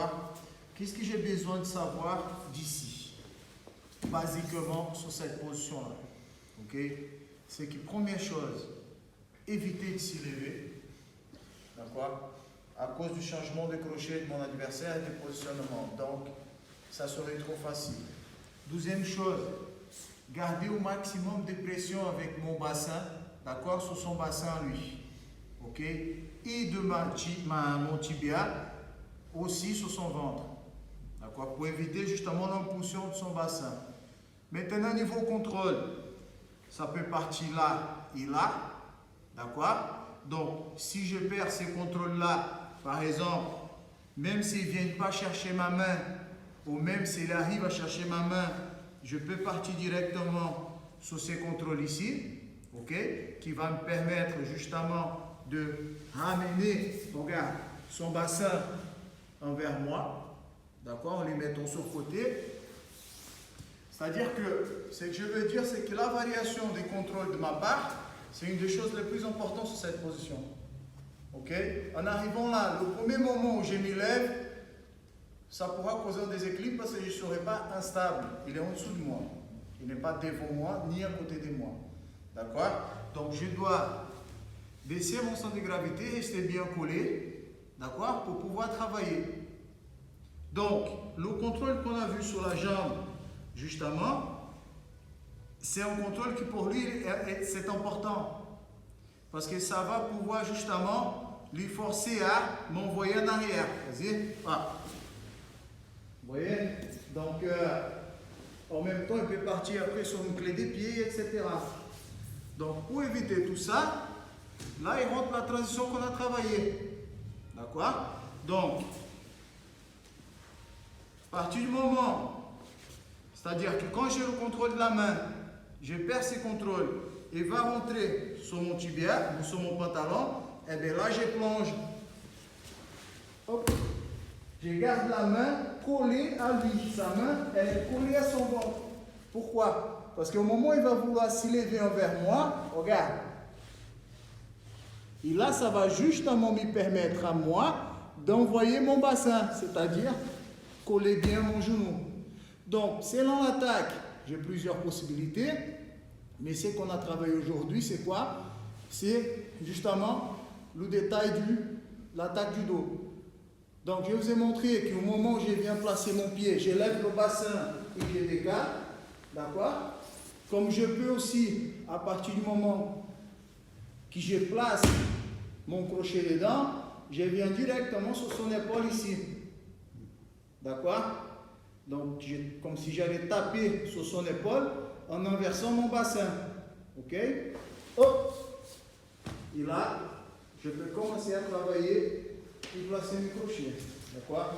d'accord? Qu'est-ce que j'ai besoin de savoir d'ici? Basiquement, sur cette position-là, ok? C'est que, première chose, éviter de s'y lever, d'accord? À cause du changement de crochet de mon adversaire et de positionnement. Donc, ça serait trop facile. Deuxième chose, garder au maximum de pression avec mon bassin, d'accord, sur son bassin lui, ok, et de mon tibia aussi sur son ventre, d'accord, pour éviter justement l'impulsion de son bassin. Maintenant, niveau contrôle, ça peut partir là et là, d'accord. Donc, si je perds ces contrôles-là, par exemple, même s'ils ne viennent pas chercher ma main, ou même s'ils arrivent à chercher ma main, je peux partir directement sur ces contrôles ici, ok, qui va me permettre justement de ramener, regarde, son bassin envers moi, d'accord, en les mettant sur le côté. C'est-à-dire que, ce que je veux dire, c'est que la variation des contrôles de ma part, c'est une des choses les plus importantes sur cette position. Ok? En arrivant là, le premier moment où je m'élève, ça pourra causer un déséquilibre parce que je ne serai pas instable. Il est en dessous de moi. Il n'est pas devant moi, ni à côté de moi. D'accord? Donc, je dois baisser mon centre de gravité, rester bien collé, d'accord? Pour pouvoir travailler. Donc, le contrôle qu'on a vu sur la jambe, justement, c'est un contrôle qui pour lui, c'est important. Parce que ça va pouvoir justement lui forcer à m'envoyer en arrière. Vas-y, voilà. Vous voyez? Donc, en même temps, il peut partir après sur une clé des pieds, etc. Donc, pour éviter tout ça, là, il rentre la transition qu'on a travaillée. D'accord? Donc, à partir du moment, c'est-à-dire que quand j'ai le contrôle de la main, je perds ces contrôles et va rentrer sur mon tibia ou sur mon pantalon, et bien là, je plonge. Hop. Je garde la main collée à lui. Sa main, elle est collée à son ventre. Pourquoi? Parce qu'au moment où il va vouloir s'élever envers moi, regarde. Et là, ça va justement me permettre à moi d'envoyer mon bassin, c'est-à-dire coller bien mon genou. Donc, selon l'attaque, j'ai plusieurs possibilités. Mais ce qu'on a travaillé aujourd'hui, c'est quoi? C'est justement le détail de l'attaque du dos. Donc, je vous ai montré qu'au moment où je viens placer mon pied, je lève le bassin et je décale. D'accord? Comme je peux aussi, à partir du moment que je place mon crochet dedans, je viens directement sur son épaule ici. D'accord? Donc, comme si j'allais taper sur son épaule en inversant mon bassin. Ok? Hop! Et là, je peux commencer à travailler et placer mes crochets. D'accord?